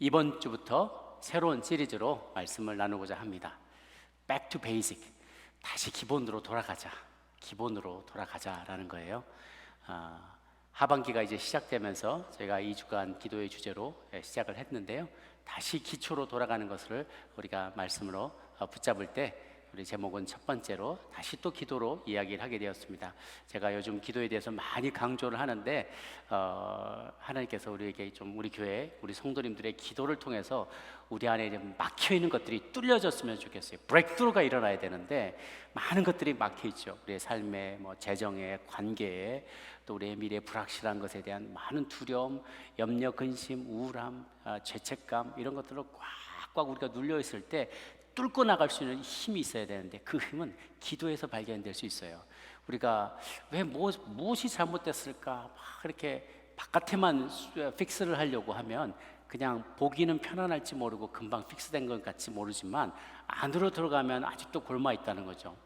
이번 주부터 새로운 시리즈로 말씀을 나누고자 합니다. Back to basic. 다시 기본으로 돌아가자. 기본으로 돌아가자라는 거예요. 하반기가 이제 시작되면서 저희가 2주간 기도의 주제로 시작을 했는데요. 다시 기초로 돌아가는 것을 우리가 말씀으로 붙잡을 때 우리 제목은 첫 번째로 다시 또 기도로 이야기를 하게 되었습니다. 제가 요즘 기도에 대해서 많이 강조를 하는데 하나님께서 우리에게 좀 우리 교회 우리 성도님들의 기도를 통해서 우리 안에 좀 막혀 있는 것들이 뚫려졌으면 좋겠어요. 브레이크스루가 일어나야 되는데 많은 것들이 막혀 있죠. 우리의 삶에, 재정에, 관계에, 또 우리의 미래 불확실한 것에 대한 많은 두려움, 염려, 근심, 우울함, 죄책감 이런 것들로 꽉꽉 우리가 눌려 있을 때 뚫고 나갈 수 있는 힘이 있어야 되는데 그 힘은 기도에서 발견될 수 있어요. 우리가 왜 무엇이 잘못됐을까 막 이렇게 바깥에만 픽스를 하려고 하면 그냥 보기는 편안할지 모르고 금방 픽스된 것 같이 모르지만 안으로 들어가면 아직도 골마 있다는 거죠.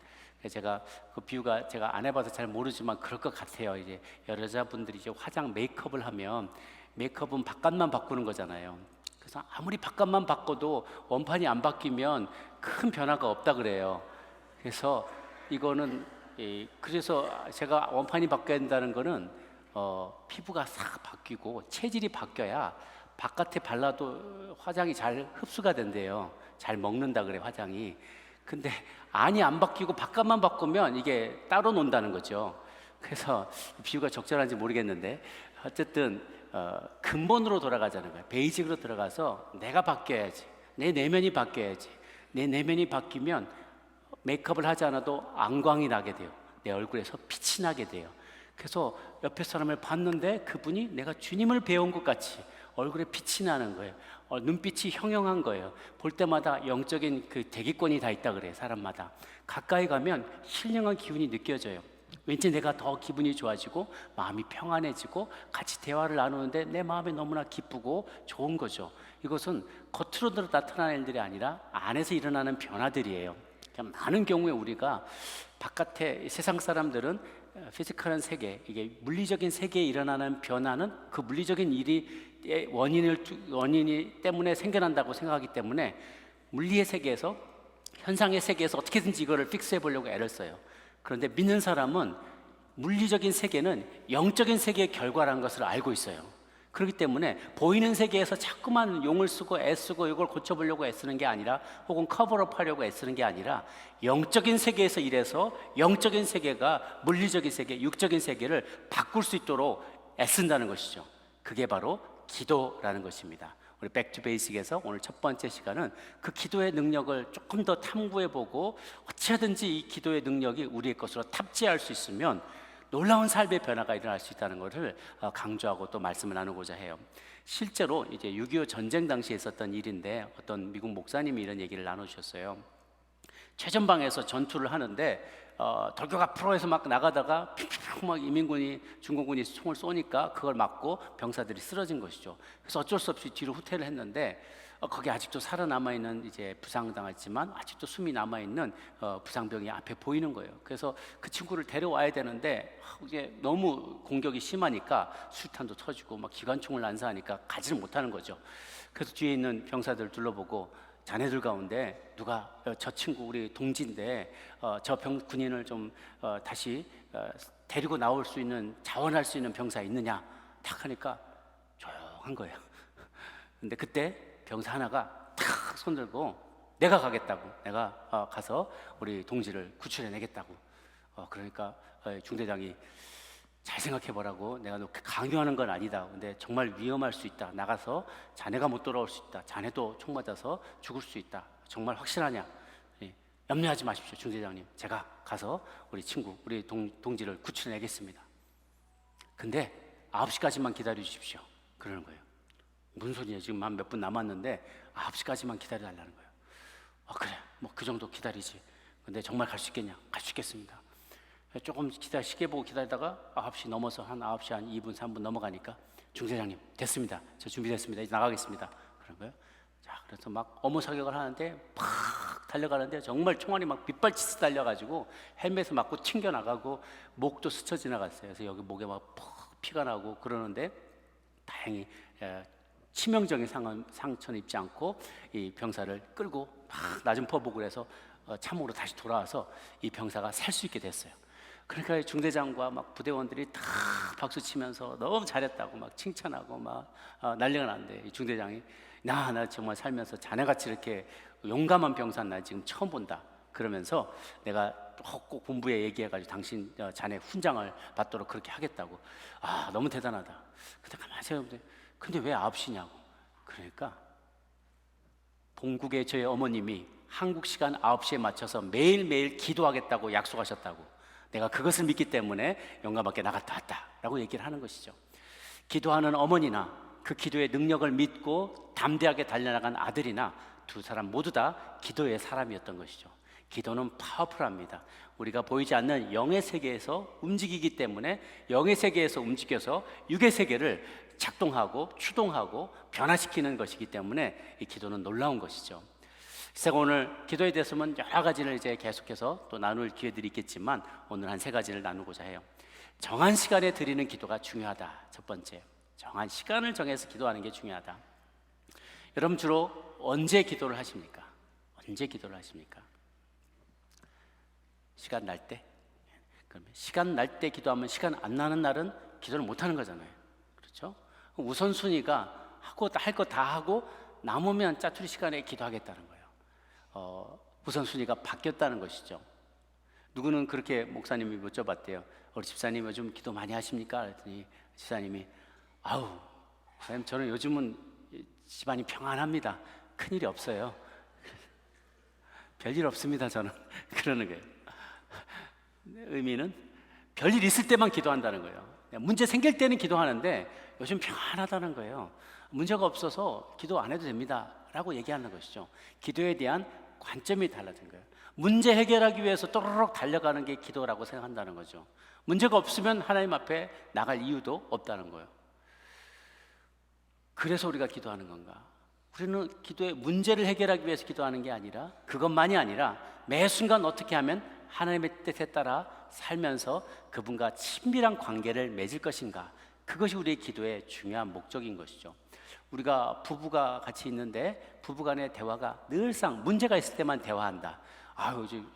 제가 그 비유가 제가 안 해봐서 잘 모르지만 그럴 것 같아요. 이제 여자분들이 이제 화장 메이크업을 하면 메이크업은 바깥만 바꾸는 거잖아요. 그래서 아무리 바깥만 바꿔도 원판이 안 바뀌면 큰 변화가 없다 그래요. 그래서 이거는 그래서 제가 원판이 바뀌어야 된다는 거는 피부가 싹 바뀌고 체질이 바뀌어야 바깥에 발라도 화장이 잘 흡수가 된대요. 잘 먹는다 그래 화장이. 근데 안이 안 바뀌고 바깥만 바꾸면 이게 따로 논다는 거죠. 그래서 비유가 적절한지 모르겠는데 어쨌든 근본으로 돌아가자는 거예요. 베이직으로 들어가서 내가 바뀌어야지. 내 내면이 바뀌어야지. 내 내면이 바뀌면 메이크업을 하지 않아도 안광이 나게 돼요. 내 얼굴에서 빛이 나게 돼요. 그래서 옆에 사람을 봤는데 그분이 내가 주님을 배운 것 같이 얼굴에 빛이 나는 거예요. 눈빛이 형형한 거예요. 볼 때마다 영적인 그 대기권이 다 있다 그래요. 사람마다 가까이 가면 신령한 기운이 느껴져요. 왠지 내가 더 기분이 좋아지고 마음이 평안해지고 같이 대화를 나누는데 내 마음이 너무나 기쁘고 좋은 거죠. 이것은 겉으로 나타나는 일들이 아니라 안에서 일어나는 변화들이에요. 많은 경우에 우리가 바깥에 세상 사람들은 피지컬한 세계, 이게 물리적인 세계에 일어나는 변화는 그 물리적인 일이 원인이 때문에 생겨난다고 생각하기 때문에 물리의 세계에서 현상의 세계에서 어떻게든지 이거를 픽스해 보려고 애를 써요. 그런데 믿는 사람은 물리적인 세계는 영적인 세계의 결과라는 것을 알고 있어요. 그렇기 때문에 보이는 세계에서 자꾸만 용을 쓰고 애쓰고 이걸 고쳐보려고 애쓰는 게 아니라 혹은 커버업 하려고 애쓰는 게 아니라 영적인 세계에서 일해서 영적인 세계가 물리적인 세계, 육적인 세계를 바꿀 수 있도록 애쓴다는 것이죠. 그게 바로 기도라는 것입니다. 우리 백투베이식에서 오늘 첫 번째 시간은 그 기도의 능력을 조금 더 탐구해보고 어찌하든지 이 기도의 능력이 우리의 것으로 탑재할 수 있으면 놀라운 삶의 변화가 일어날 수 있다는 것을 강조하고 또 말씀을 나누고자 해요. 실제로 이제 6.25 전쟁 당시에 있었던 일인데 어떤 미국 목사님이 이런 얘기를 나누셨어요. 최전방에서 전투를 하는데 돌격 앞으로 해서 막 나가다가 막 이민군이 중공군이 총을 쏘니까 그걸 맞고 병사들이 쓰러진 것이죠. 그래서 어쩔 수 없이 뒤로 후퇴를 했는데 거기 아직도 살아남아 있는 이제 부상당했지만 아직도 숨이 남아 있는 부상병이 앞에 보이는 거예요. 그래서 그 친구를 데려와야 되는데 이제 너무 공격이 심하니까 수탄도 터지고 막 기관총을 난사하니까 가지를 못하는 거죠. 그래서 뒤에 있는 병사들 둘러보고 자네들 가운데 누가 저 친구 우리 동지인데 저 군인을 좀 다시 데리고 나올 수 있는 자원할 수 있는 병사 있느냐 탁 하니까 조용한 거예요. 근데 그때 병사 하나가 탁 손들고 내가 가겠다고, 내가 가서 우리 동지를 구출해내겠다고. 그러니까 중대장이 잘 생각해보라고, 내가 너 강요하는 건 아니다. 근데 정말 위험할 수 있다. 나가서 자네가 못 돌아올 수 있다. 자네도 총 맞아서 죽을 수 있다. 정말 확실하냐? 염려하지 마십시오, 중대장님. 제가 가서 우리 친구, 우리 동지를 구출해내겠습니다. 근데 9시까지만 기다려 주십시오. 그러는 거예요. 무슨 소리냐? 지금 한 몇 분 남았는데 9시까지만 기다려달라는 거예요. 그래, 뭐 그 정도 기다리지. 근데 정말 갈 수 있겠냐? 갈 수 있겠습니다. 조금 시계 보고 기다리다가 9시 넘어서 한 9시 한 2분, 3분 넘어가니까 중대장님 됐습니다. 저 준비됐습니다. 이제 나가겠습니다. 그런 거예요. 자, 그래서 막 어무 사격을 하는데 팍 달려가는데 정말 총알이 막 빗발치듯 달려가지고 헬멧을 맞고 튕겨나가고 목도 스쳐 지나갔어요. 그래서 여기 목에 막 푹 피가 나고 그러는데 다행히 치명적인 상처는 입지 않고 이 병사를 끌고 막 낮은 포복을 해서 참으로 다시 돌아와서 이 병사가 살 수 있게 됐어요. 그러니까 중대장과 막 부대원들이 다 박수 치면서 너무 잘했다고 막 칭찬하고 막 난리가 났는데, 이 중대장이 나 정말 살면서 자네같이 이렇게 용감한 병사는 나 지금 처음 본다 그러면서 내가 꼭 본부에 얘기해가지고 당신 자네 훈장을 받도록 그렇게 하겠다고. 너무 대단하다. 근데 가만히 생각해보면 근데 왜 9시냐고. 그러니까 본국의 저희 어머님이 한국 시간 9시에 맞춰서 매일매일 기도하겠다고 약속하셨다고. 내가 그것을 믿기 때문에 용감하게 나갔다 왔다 라고 얘기를 하는 것이죠. 기도하는 어머니나 그 기도의 능력을 믿고 담대하게 달려나간 아들이나 두 사람 모두 다 기도의 사람이었던 것이죠. 기도는 파워풀합니다. 우리가 보이지 않는 영의 세계에서 움직이기 때문에 영의 세계에서 움직여서 육의 세계를 작동하고 추동하고 변화시키는 것이기 때문에 이 기도는 놀라운 것이죠. 제가 오늘 기도에 대해서는 여러 가지를 이제 계속해서 또 나눌 기회들이 있겠지만 오늘 한 3가지를 나누고자 해요. 정한 시간에 드리는 기도가 중요하다. 첫 번째, 정한 시간을 정해서 기도하는 게 중요하다. 여러분 주로 언제 기도를 하십니까? 언제 기도를 하십니까? 시간 날 때? 그러면 시간 날 때 기도하면 시간 안 나는 날은 기도를 못 하는 거잖아요. 그렇죠? 우선순위가 할 거 다 하고 남으면 짜투리 시간에 기도하겠다는 거예요. 우선순위가 바뀌었다는 것이죠. 누구는 그렇게 목사님이 여쭤봤대요. 우리 집사님 요즘 기도 많이 하십니까? 그랬더니 집사님이 목사님 저는 요즘은 집안이 평안합니다. 큰일이 없어요. 별일 없습니다 저는. 그러는 거예요. 의미는 별일 있을 때만 기도한다는 거예요. 문제 생길 때는 기도하는데 요즘 평안하다는 거예요. 문제가 없어서 기도 안 해도 됩니다 라고 얘기하는 것이죠. 기도에 대한 관점이 달라진 거예요. 문제 해결하기 위해서 또르륵 달려가는 게 기도라고 생각한다는 거죠. 문제가 없으면 하나님 앞에 나갈 이유도 없다는 거예요. 그래서 우리가 기도하는 건가? 우리는 기도의 문제를 해결하기 위해서 기도하는 게 아니라, 그것만이 아니라 매 순간 어떻게 하면 하나님의 뜻에 따라 살면서 그분과 친밀한 관계를 맺을 것인가, 그것이 우리의 기도의 중요한 목적인 것이죠. 우리가 부부가 같이 있는데 부부간의 대화가 늘상 문제가 있을 때만 대화한다.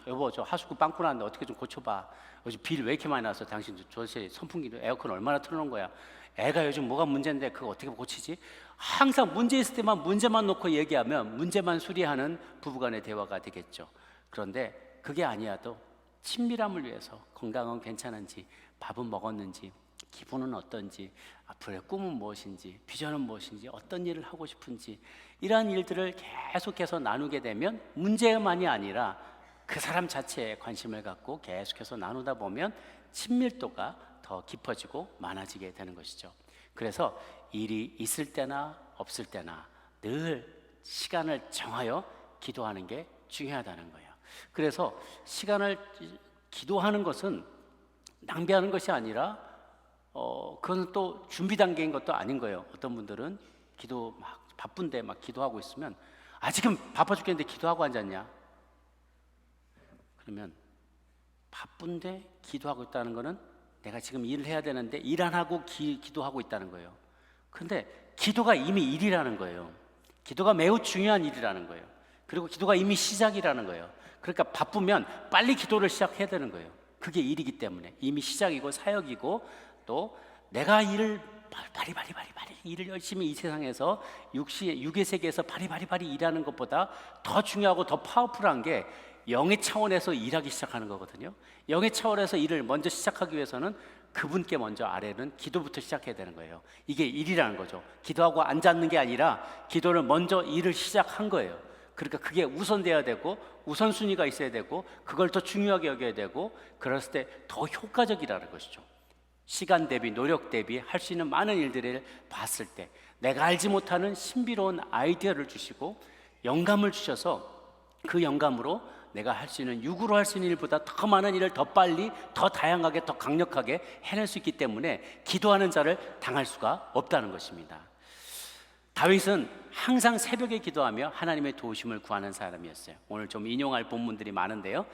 여보 저 하수구 빵꾸 났는데 어떻게 좀 고쳐봐. 요즘 빌 왜 이렇게 많이 나서 당신 도대체 선풍기도 에어컨 얼마나 틀어놓은 거야. 애가 요즘 뭐가 문제인데 그거 어떻게 고치지? 항상 문제 있을 때만 문제만 놓고 얘기하면 문제만 수리하는 부부간의 대화가 되겠죠. 그런데 그게 아니어도 친밀함을 위해서 건강은 괜찮은지, 밥은 먹었는지, 기분은 어떤지, 앞으로의 꿈은 무엇인지, 비전은 무엇인지, 어떤 일을 하고 싶은지, 이러한 일들을 계속해서 나누게 되면 문제만이 아니라 그 사람 자체에 관심을 갖고 계속해서 나누다 보면 친밀도가 더 깊어지고 많아지게 되는 것이죠. 그래서 일이 있을 때나 없을 때나 늘 시간을 정하여 기도하는 게 중요하다는 거예요. 그래서 시간을 기도하는 것은 낭비하는 것이 아니라 그건 또 준비 단계인 것도 아닌 거예요. 어떤 분들은 기도 막 바쁜데 막 기도하고 있으면 지금 바빠 죽겠는데 기도하고 앉았냐? 그러면 바쁜데 기도하고 있다는 거는 내가 지금 일을 해야 되는데 일 안 하고 기도하고 있다는 거예요. 그런데 기도가 이미 일이라는 거예요. 기도가 매우 중요한 일이라는 거예요. 그리고 기도가 이미 시작이라는 거예요. 그러니까 바쁘면 빨리 기도를 시작해야 되는 거예요. 그게 일이기 때문에 이미 시작이고 사역이고, 또 내가 일을 바리바리 일을 열심히 이 세상에서 육의 세계에서 바리바리 일하는 것보다 더 중요하고 더 파워풀한 게 영의 차원에서 일하기 시작하는 거거든요. 영의 차원에서 일을 먼저 시작하기 위해서는 그분께 먼저 아래는 기도부터 시작해야 되는 거예요. 이게 일이라는 거죠. 기도하고 앉았는 게 아니라 기도를 먼저 일을 시작한 거예요. 그러니까 그게 우선돼야 되고 우선순위가 있어야 되고 그걸 더 중요하게 여겨야 되고, 그랬을 때 더 효과적이라는 것이죠. 시간 대비 노력 대비 할 수 있는 많은 일들을 봤을 때 내가 알지 못하는 신비로운 아이디어를 주시고 영감을 주셔서 그 영감으로 내가 할 수 있는, 육으로 할 수 있는 일보다 더 많은 일을 더 빨리 더 다양하게 더 강력하게 해낼 수 있기 때문에 기도하는 자를 당할 수가 없다는 것입니다. 다윗은 항상 새벽에 기도하며 하나님의 도우심을 구하는 사람이었어요. 오늘 좀 인용할 본문들이 많은데요,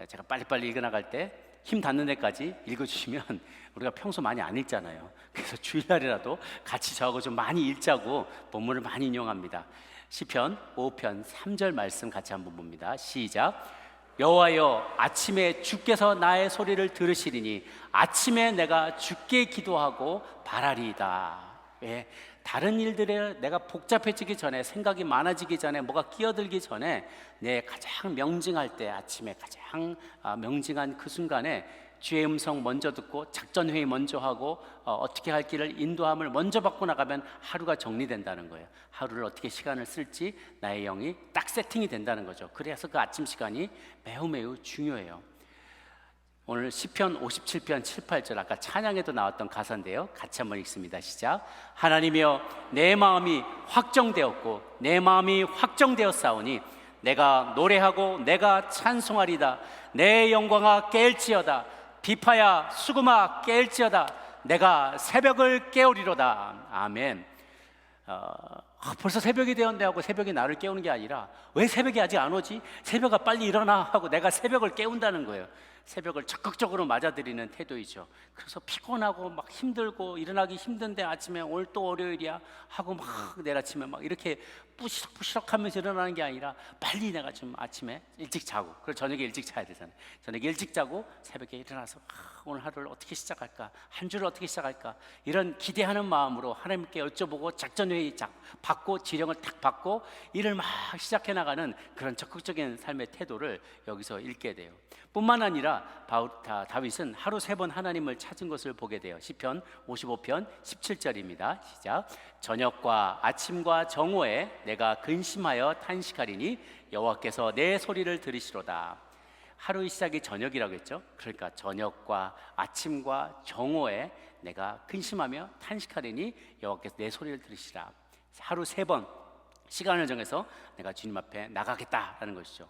제가 빨리빨리 읽어나갈 때 힘 닿는 데까지 읽어주시면 우리가 평소 많이 안 읽잖아요. 그래서 주일날이라도 같이 저하고 좀 많이 읽자고 본문을 많이 인용합니다. 시편 5편 3절 말씀 같이 한번 봅니다. 시작. 여호와여, 아침에 주께서 나의 소리를 들으시리니 아침에 내가 주께 기도하고 바라리이다. 왜? 다른 일들에 내가 복잡해지기 전에, 생각이 많아지기 전에, 뭐가 끼어들기 전에 내 가장 명징할 때, 아침에 가장 명징한 그 순간에 주의 음성 먼저 듣고 작전회의 먼저 하고 어떻게 할 길을 인도함을 먼저 받고 나가면 하루가 정리된다는 거예요. 하루를 어떻게 시간을 쓸지 나의 영이 딱 세팅이 된다는 거죠. 그래서 그 아침 시간이 매우 매우 중요해요. 오늘 시편 57편 7, 8절 아까 찬양에도 나왔던 가사인데요. 같이 한번 읽습니다. 시작. 하나님이여, 내 마음이 확정되었고 내 마음이 확정되었사오니 내가 노래하고 내가 찬송하리다. 내 영광아 깰지어다. 비파야 수금아 깰지어다. 내가 새벽을 깨우리로다. 아멘. 벌써 새벽이 되었네 하고 새벽이 나를 깨우는 게 아니라, 왜 새벽이 아직 안 오지? 새벽아 빨리 일어나 하고 내가 새벽을 깨운다는 거예요. 새벽을 적극적으로 맞아들이는 태도이죠. 그래서 피곤하고 막 힘들고 일어나기 힘든데 아침에 오늘 또 월요일이야 하고 막 내일 아침에 막 이렇게 뿌시럭뿌시럭 하면서 일어나는 게 아니라 빨리 내가 좀 아침에 일찍 자고, 그리고 저녁에 일찍 자야 되잖아요. 저녁에 일찍 자고 새벽에 일어나서 오늘 하루를 어떻게 시작할까, 한 주를 어떻게 시작할까, 이런 기대하는 마음으로 하나님께 여쭤보고 작전회의 받고 지령을 탁 받고 일을 막 시작해 나가는 그런 적극적인 삶의 태도를 여기서 읽게 돼요. 뿐만 아니라 다윗은 하루 3번 하나님을 찾은 것을 보게 돼요. 시편 55편 17절입니다. 시작. 저녁과 아침과 정오에 내가 근심하여 탄식하리니 여호와께서 내 소리를 들으시로다. 하루의 시작이 저녁이라고 했죠. 그러니까 저녁과 아침과 정오에 내가 근심하며 탄식하리니 여호와께서 내 소리를 들으시라. 하루 3번 시간을 정해서 내가 주님 앞에 나가겠다라는 것이죠.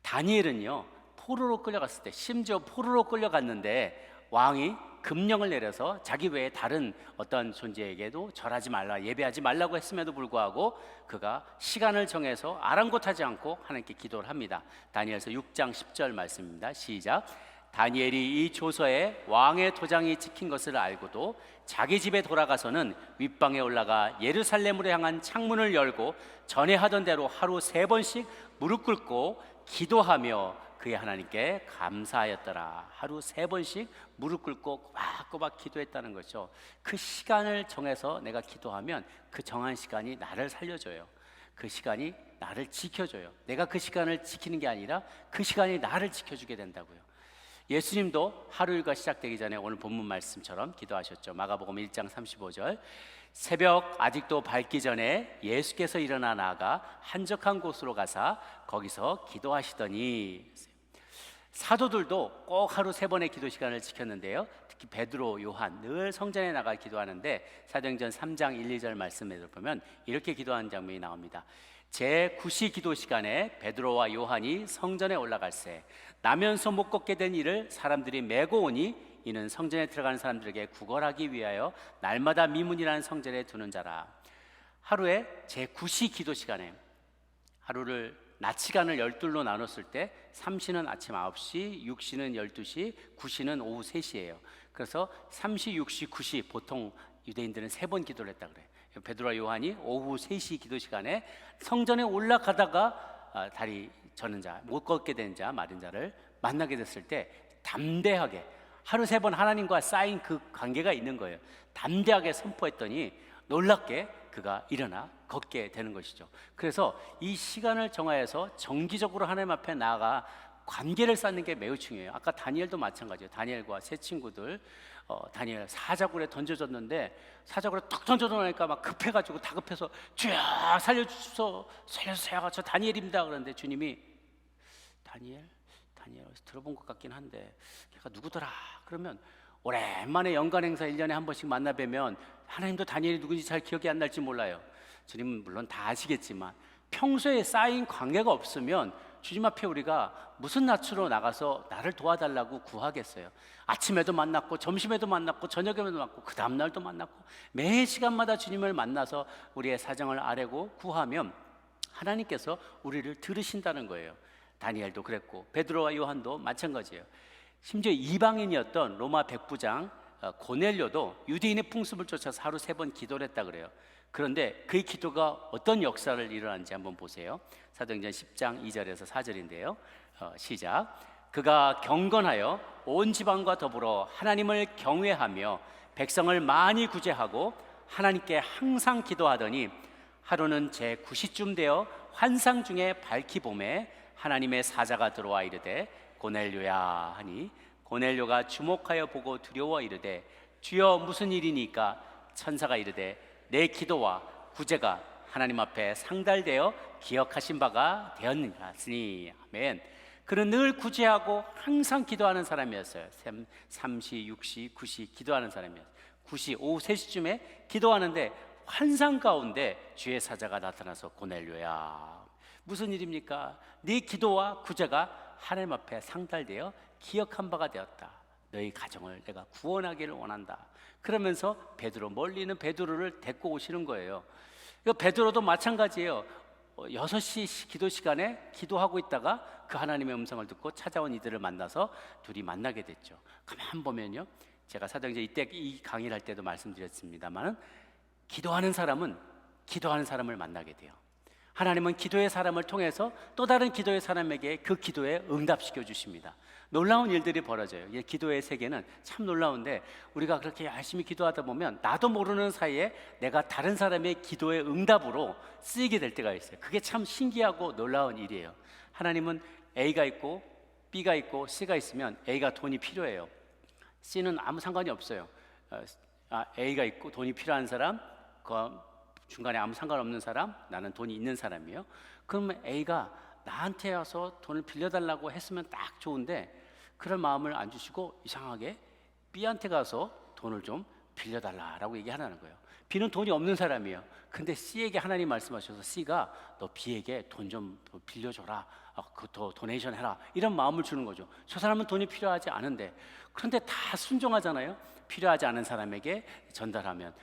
다니엘은요, 포로로 끌려갔을 때, 심지어 포로로 끌려갔는데 왕이 금령을 내려서 자기 외에 다른 어떤 존재에게도 절하지 말라, 예배하지 말라고 했음에도 불구하고 그가 시간을 정해서 아랑곳하지 않고 하나님께 기도를 합니다. 다니엘서 6장 10절 말씀입니다. 시작. 다니엘이 이 조서에 왕의 도장이 찍힌 것을 알고도 자기 집에 돌아가서는 윗방에 올라가 예루살렘으로 향한 창문을 열고 전에 하던 대로 하루 3번씩 무릎 꿇고 기도하며 그의 하나님께 감사하였더라. 하루 3번씩 무릎 꿇고 꼬박꼬박 기도했다는 거죠. 그 시간을 정해서 내가 기도하면 그 정한 시간이 나를 살려줘요. 그 시간이 나를 지켜줘요. 내가 그 시간을 지키는 게 아니라 그 시간이 나를 지켜주게 된다고요. 예수님도 하루 일과 시작되기 전에 오늘 본문 말씀처럼 기도하셨죠. 마가복음 1장 35절. 새벽 아직도 밝기 전에 예수께서 일어나 나아가 한적한 곳으로 가사 거기서 기도하시더니, 사도들도 꼭 하루 3번의 기도 시간을 지켰는데요. 특히 베드로, 요한 늘 성전에 나가 기도하는데 사도행전 3장 1, 2절 말씀에 보면 이렇게 기도하는 장면이 나옵니다. 제9시 기도 시간에 베드로와 요한이 성전에 올라갈새 나면서 못 걷게 된 이를 사람들이 메고 오니 이는 성전에 들어가는 사람들에게 구걸하기 위하여 날마다 미문이라는 성전에 두는 자라. 하루에 제9시 기도 시간에, 하루를 낮 시간을 12로 나눴을 때 3시는 아침 9시, 6시는 12시, 9시는 오후 3시예요. 그래서 3시, 6시, 9시, 보통 유대인들은 3번 기도를 했다 그래요. 베드로와 요한이 오후 3시 기도 시간에 성전에 올라가다가 다리 저는 자, 못 걷게 된 자, 마른 자를 만나게 됐을 때 담대하게 하루 3번 하나님과 쌓인 그 관계가 있는 거예요. 담대하게 선포했더니 놀랍게 그가 일어나 걷게 되는 것이죠. 그래서 이 시간을 정하여서 정기적으로 하나님 앞에 나아가 관계를 쌓는 게 매우 중요해요. 아까 다니엘도 마찬가지예요. 다니엘과 세 친구들, 다니엘 사자굴에 던져졌는데 사자굴에 툭 던져놓으니까 막 급해가지고 다급해서 주야 살려주소서, 살려주세요, 저 다니엘입니다. 그런데 주님이 다니엘 어디서 들어본 것 같긴 한데 걔가 누구더라? 그러면 오랜만에 연간 행사 1년에 한 번씩 만나 뵈면 하나님도 다니엘이 누군지 잘 기억이 안 날지 몰라요. 주님은 물론 다 아시겠지만 평소에 쌓인 관계가 없으면 주님 앞에 우리가 무슨 낯으로 나가서 나를 도와달라고 구하겠어요. 아침에도 만났고 점심에도 만났고 저녁에도 만났고 그 다음날도 만났고 매 시간마다 주님을 만나서 우리의 사정을 아뢰고 구하면 하나님께서 우리를 들으신다는 거예요. 다니엘도 그랬고 베드로와 요한도 마찬가지예요. 심지어 이방인이었던 로마 백부장 고넬료도 유대인의 풍습을 쫓아서 하루 3번 기도를 했다 그래요. 그런데 그의 기도가 어떤 역사를 일어난지 한번 보세요. 사도행전 10장 2절에서 4절인데요. 시작. 그가 경건하여 온 지방과 더불어 하나님을 경외하며 백성을 많이 구제하고 하나님께 항상 기도하더니 하루는 제9시쯤 되어 환상 중에 밝히 봄에 하나님의 사자가 들어와 이르되 고넬료야 하니 고넬료가 주목하여 보고 두려워 이르되 주여 무슨 일이니까? 천사가 이르되 내 기도와 구제가 하나님 앞에 상달되어 기억하신 바가 되었느니라. 아멘. 그는 늘 구제하고 항상 기도하는 사람이었어요. 3시, 6시, 9시 기도하는 사람이었어요. 9시, 오후 3시쯤에 기도하는데 환상 가운데 주의 사자가 나타나서 고넬료야 무슨 일입니까? 네 기도와 구제가 하나님 앞에 상달되어 기억한 바가 되었다. 너희 가정을 내가 구원하기를 원한다. 그러면서 베드로, 멀리 있는 베드로를 데리고 오시는 거예요. 베드로도 마찬가지예요. 6시 기도 시간에 기도하고 있다가 그 하나님의 음성을 듣고 찾아온 이들을 만나서 둘이 만나게 됐죠. 가만 보면요, 제가 사도행전 이때 이 강의를 할 때도 말씀드렸습니다만 기도하는 사람은 기도하는 사람을 만나게 돼요. 하나님은 기도의 사람을 통해서 또 다른 기도의 사람에게 그 기도에 응답시켜 주십니다. 놀라운 일들이 벌어져요. 기도의 세계는 참 놀라운데 우리가 그렇게 열심히 기도하다 보면 나도 모르는 사이에 내가 다른 사람의 기도의 응답으로 쓰이게 될 때가 있어요. 그게 참 신기하고 놀라운 일이에요. 하나님은 A가 있고 B가 있고 C가 있으면 A가 돈이 필요해요. C는 아무 상관이 없어요. A가 있고 돈이 필요한 사람, 그 중간에 아무 상관없는 사람, 나는 돈이 있는 사람이에요. 그러면 A가 나한테 와서 돈을 빌려달라고 했으면 딱 좋은데 그럴 마음을 안 주시고 이상하게 B한테 가서 돈을 좀 빌려달라라고 얘기하라는 거예요. B는 돈이 없는 사람이에요. 근데 C에게 하나님 말씀하셔서 C가 너 B에게 돈 좀 빌려줘라, 더 도네이션 해라, 이런 마음을 주는 거죠. 저 사람은 돈이 필요하지 않은데, 그런데 다 순종하잖아요. 필요하지 않은 사람에게 전달하면,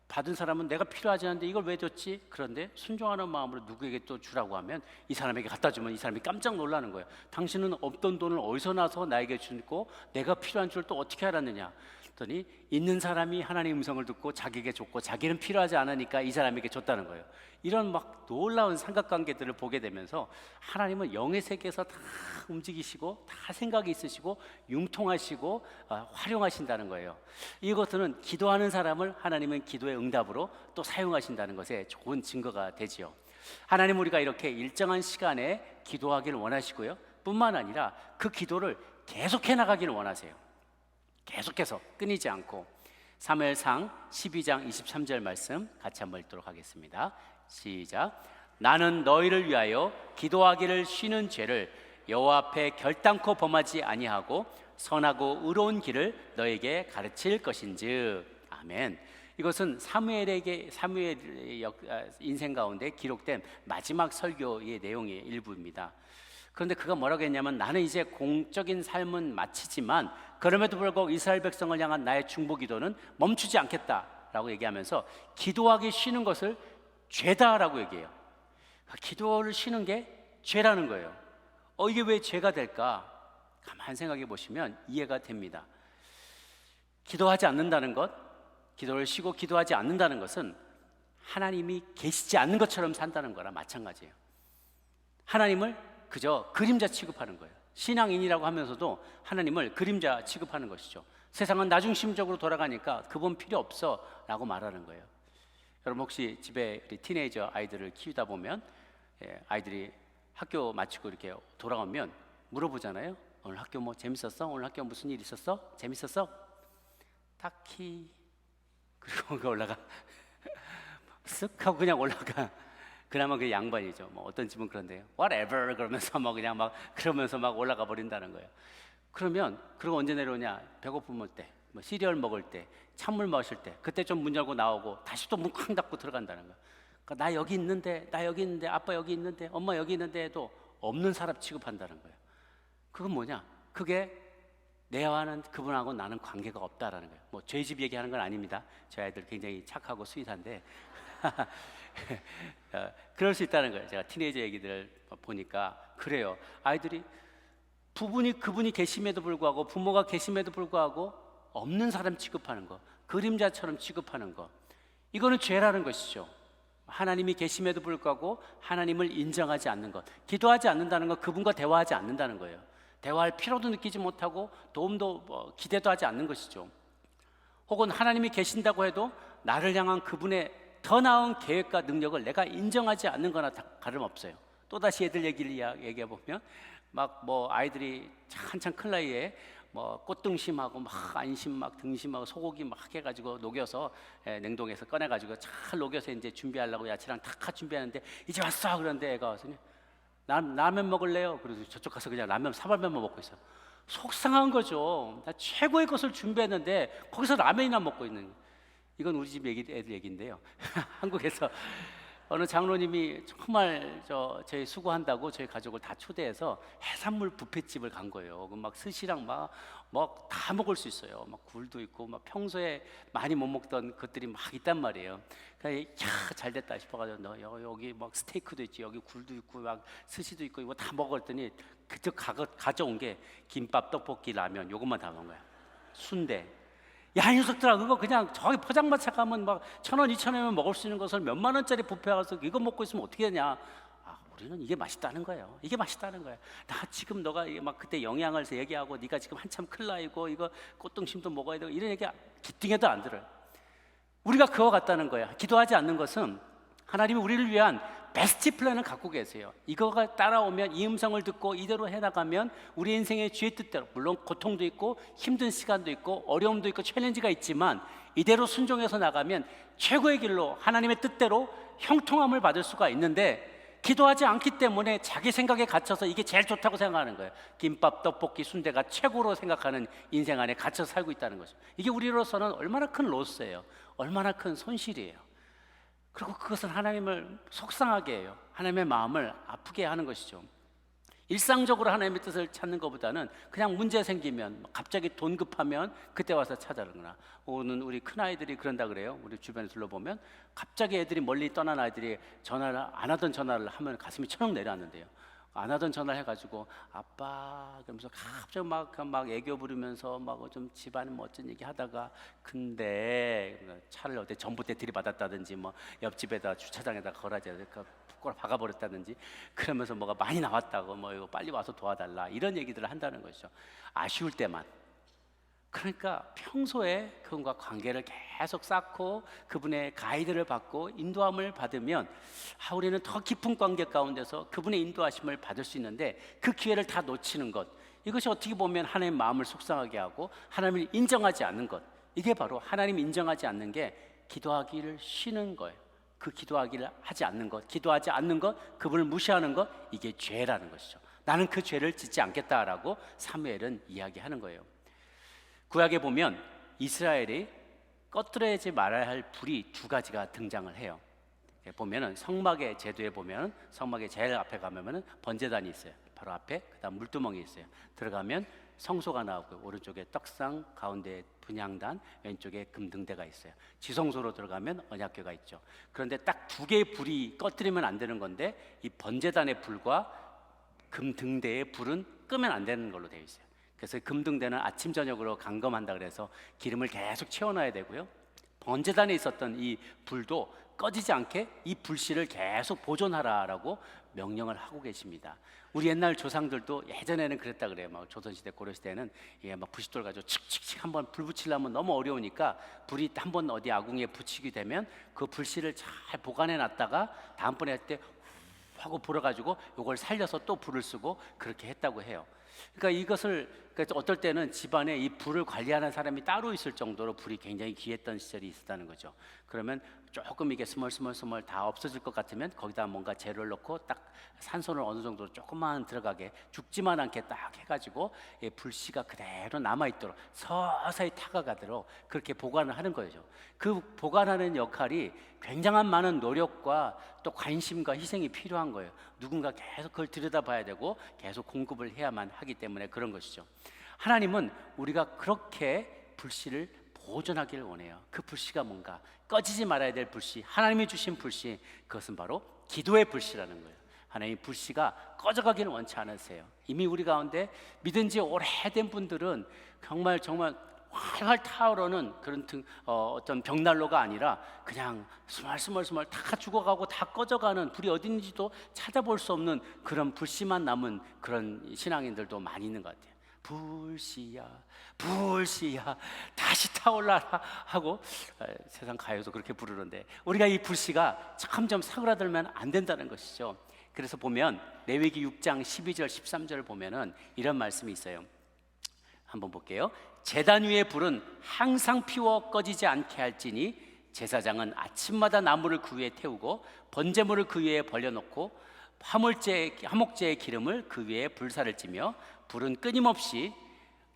받은 사람은 내가 필요하지 않은데 이걸 왜 줬지? 그런데 순종하는 마음으로 누구에게 또 주라고 하면 이 사람에게 갖다 주면 이 사람이 깜짝 놀라는 거예요. 당신은 없던 돈을 어디서 나서 나에게 주고 내가 필요한 줄 또 어떻게 알았느냐? 그랬더니 있는 사람이 하나님의 음성을 듣고 자기에게 줬고 자기는 필요하지 않으니까 이 사람에게 줬다는 거예요. 이런 막 놀라운 삼각관계들을 보게 되면서 하나님은 영의 세계에서 다 움직이시고 다 생각이 있으시고 융통하시고 활용하신다는 거예요. 이것들은 기도하는 사람을 하나님은 기도의 응답으로 또 사용하신다는 것에 좋은 증거가 되지요. 하나님, 우리가 이렇게 일정한 시간에 기도하기를 원하시고요, 뿐만 아니라 그 기도를 계속해 나가기를 원하세요. 계속해서 끊이지 않고. 사무엘상 12장 23절 말씀 같이 한번 읽도록 하겠습니다. 시작. 나는 너희를 위하여 기도하기를 쉬는 죄를 여호와 앞에 결단코 범하지 아니하고 선하고 의로운 길을 너에게 가르칠 것인즉. 아멘. 이것은 사무엘의 인생 가운데 기록된 마지막 설교의 내용의 일부입니다. 그런데 그가 뭐라고 했냐면, 나는 이제 공적인 삶은 마치지만 그럼에도 불구하고 이스라엘 백성을 향한 나의 중보 기도는 멈추지 않겠다라고 얘기하면서 기도하기 쉬는 것을 죄다라고 얘기해요. 기도를 쉬는 게 죄라는 거예요. 이게 왜 죄가 될까? 가만 생각해 보시면 이해가 됩니다. 기도하지 않는다는 것, 기도를 쉬고 기도하지 않는다는 것은 하나님이 계시지 않는 것처럼 산다는 거랑 마찬가지예요. 하나님을 그저 그림자 취급하는 거예요. 신앙인이라고 하면서도 하나님을 그림자 취급하는 것이죠. 세상은 나중심적으로 돌아가니까 그분 필요 없어 라고 말하는 거예요. 여러분, 혹시 집에 우리 티네이저 아이들을 키우다 보면 아이들이 학교 마치고 이렇게 돌아오면 물어보잖아요. 오늘 학교 뭐 재밌었어? 오늘 학교 무슨 일 있었어? 재밌었어? 딱히. 그리고 올라가 쓱 하고 그냥 올라가. 그나마 그 양반이죠. 뭐 어떤 집은 그런데요. Whatever 그러면서 막 그냥 막 그러면서 막 올라가 버린다는 거예요. 그러면 그리고 언제 내려오냐? 배고픔을 때, 뭐 시리얼 먹을 때, 찬물 마실 때, 그때 좀 문 열고 나오고 다시 또 문 쾅 닫고 들어간다는 거예요. 그러니까 나 여기 있는데, 아빠 여기 있는데, 엄마 여기 있는데 해도 없는 사람 취급한다는 거예요. 그건 뭐냐? 그게 내와는 그분하고 나는 관계가 없다라는 거예요. 뭐 저희 집 얘기하는 건 아닙니다. 저희 아이들 굉장히 착하고 스윗한데 그럴 수 있다는 거예요. 제가 티네이저 얘기들 보니까 그래요. 아이들이 그분이 계심에도 불구하고, 부모가 계심에도 불구하고 없는 사람 취급하는 거, 그림자처럼 취급하는 거, 이거는 죄라는 것이죠. 하나님이 계심에도 불구하고 하나님을 인정하지 않는 것, 기도하지 않는다는 것, 그분과 대화하지 않는다는 거예요. 대화할 필요도 느끼지 못하고 도움도 기대도 하지 않는 것이죠. 혹은 하나님이 계신다고 해도 나를 향한 그분의 더 나은 계획과 능력을 내가 인정하지 않는 거나 다름없어요. 또다시 애들 얘기를 얘기해 보면 막 뭐 아이들이 한창 큰 나이에 뭐 꽃등심하고 막 안심 막 등심하고 소고기 막 해가지고 녹여서 냉동에서 꺼내가지고 잘 녹여서 이제 준비하려고 야채랑 다 준비하는데 이제 왔어. 그런데 애가 와서 라면 먹을래요? 그래서 저쪽 가서 그냥 라면 사발면만 먹고 있어요. 속상한 거죠. 나 최고의 것을 준비했는데 거기서 라면이나 먹고 있는. 이건 우리 집 애들 얘기인데요. 한국에서 어느 장로님이 정말 저희 수고한다고 저희 가족을 다 초대해서 해산물 뷔페집을 간 거예요. 막 스시랑 막 다 먹을 수 있어요. 막 굴도 있고 막 평소에 많이 못 먹던 것들이 막 있단 말이에요. 그러니까 잘 됐다 싶어가지고 너 여기 막 스테이크도 있지, 여기 굴도 있고 막 스시도 있고 이거 다 먹었더니 그저 가져온 게 김밥, 떡볶이, 라면 요것만 다 먹은 거야. 순대. 야, 이 녀석들아, 그거 그냥 저기 포장마차 가면 막 1,000원, 2,000원이면 먹을 수 있는 것을 몇만 원짜리 뷔페 가서 이거 먹고 있으면 어떻게 되냐. 우리는 이게 맛있다는 거예요. 이게 맛있다는 거예요. 나 지금 너가 막 그때 영양을 얘기하고 네가 지금 한참 클 나이고 이거 꽃등심도 먹어야 되고 이런 얘기 기띵해도 안 들어요. 우리가 그와 같다는 거예요. 기도하지 않는 것은 하나님이 우리를 위한 베스트 플랜을 갖고 계세요. 이거가 따라오면 이 음성을 듣고 이대로 해나가면 우리 인생의 주의 뜻대로, 물론 고통도 있고 힘든 시간도 있고 어려움도 있고 챌린지가 있지만 이대로 순종해서 나가면 최고의 길로 하나님의 뜻대로 형통함을 받을 수가 있는데, 기도하지 않기 때문에 자기 생각에 갇혀서 이게 제일 좋다고 생각하는 거예요. 김밥, 떡볶이, 순대가 최고로 생각하는 인생 안에 갇혀서 살고 있다는 거죠. 이게 우리로서는 얼마나 큰 로스예요. 얼마나 큰 손실이에요. 그리고 그것은 하나님을 속상하게 해요. 하나님의 마음을 아프게 하는 것이죠. 일상적으로 하나님의 뜻을 찾는 것보다는 그냥 문제 생기면, 갑자기 돈 급하면 그때 와서 찾아르거나, 오는 우리 큰아이들이 그런다 그래요. 우리 주변에 둘러보면 갑자기 애들이 멀리 떠난 아이들이 전화를 안 하던 전화를 하면 가슴이 철렁 내려앉는데요. 안 하던 전화를 해가지고 아빠 그러면서 갑자기 막 애교 부르면서 막 좀 집안에 뭐 어쩐 얘기 하다가, 근데 차를 어디 전봇대 들이받았다든지 뭐 옆집에다 주차장에다 걸어야지 꼭 박아버렸다든지 그러면서 뭐가 많이 나왔다고 뭐 이거 빨리 와서 도와달라 이런 얘기들을 한다는 것이죠. 아쉬울 때만. 그러니까 평소에 그분과 관계를 계속 쌓고 그분의 가이드를 받고 인도함을 받으면 우리는 더 깊은 관계 가운데서 그분의 인도하심을 받을 수 있는데, 그 기회를 다 놓치는 것, 이것이 어떻게 보면 하나님의 마음을 속상하게 하고 하나님을 인정하지 않는 것, 이게 바로 하나님 인정하지 않는 게 기도하기를 쉬는 거예요. 그 기도하기를 하지 않는 것, 기도하지 않는 것, 그분을 무시하는 것, 이게 죄라는 것이죠. 나는 그 죄를 짓지 않겠다라고 사무엘은 이야기하는 거예요. 구약에 보면 이스라엘이 꺼뜨려야지 말아야 할 불이 두 가지가 등장을 해요. 보면은 성막의 제도에 보면 성막의 제일 앞에 가면은 번제단이 있어요. 바로 앞에. 그다음 물두멍이 있어요. 들어가면 성소가 나오고, 오른쪽에 떡상, 가운데 분향단, 왼쪽에 금등대가 있어요. 지성소로 들어가면 언약궤가 있죠. 그런데 딱 두 개의 불이 꺼뜨리면 안 되는 건데, 이 번제단의 불과 금등대의 불은 끄면 안 되는 걸로 되어 있어요. 그래서 금등대는 아침 저녁으로 감금한다 그래서 기름을 계속 채워놔야 되고요. 번제단에 있었던 이 불도 꺼지지 않게 이 불씨를 계속 보존하라라고 명령을 하고 계십니다. 우리 옛날 조상들도 예전에는 그랬다 그래요. 막 조선시대 고려시대는 막 부싯돌 가지고 칙칙칙 한번 불 붙이려면 너무 어려우니까 불이 한번 어디 아궁이에 붙이게 되면 그 불씨를 잘 보관해 놨다가 다음번에 할 때 하고 불어가지고 이걸 살려서 또 불을 쓰고 그렇게 했다고 해요. 그러니까 이것을 어떨 때는 집안에 이 불을 관리하는 사람이 따로 있을 정도로 불이 굉장히 귀했던 시절이 있었다는 거죠. 그러면 조금 이게 스멀스멀 다 없어질 것 같으면 거기다 뭔가 재료를 넣고 딱 산소를 어느 정도 조금만 들어가게, 죽지만 않게 딱 해가지고 불씨가 그대로 남아있도록 서서히 타가가도록 그렇게 보관을 하는 거죠. 그 보관하는 역할이 굉장한 많은 노력과 또 관심과 희생이 필요한 거예요. 누군가 계속 그걸 들여다봐야 되고 계속 공급을 해야만 하기 때문에 그런 것이죠. 하나님은 우리가 그렇게 불씨를 보존하기를 원해요. 그 불씨가 뭔가 꺼지지 말아야 될 불씨, 하나님이 주신 불씨, 그것은 바로 기도의 불씨라는 거예요. 하나님 불씨가 꺼져가기를 원치 않으세요. 이미 우리 가운데 믿은 지 오래된 분들은 정말 활활 타오르는 그런 어떤 벽난로가 아니라 그냥 스멀스멀 다 죽어가고 다 꺼져가는, 불이 어디 있는지도 찾아볼 수 없는 그런 불씨만 남은 그런 신앙인들도 많이 있는 것 같아요. 불씨야 불씨야 다시 타올라라 하고 세상 가요도 그렇게 부르는데, 우리가 이 불씨가 점점 사그라들면 안 된다는 것이죠. 그래서 보면 레위기 6장 12절 13절 보면은 이런 말씀이 있어요. 한번 볼게요. 제단 위의 불은 항상 피워 꺼지지 않게 할지니 제사장은 아침마다 나무를 그 위에 태우고 번제물을 그 위에 벌려놓고 화목제의 기름을 그 위에 불사를 찌며 불은 끊임없이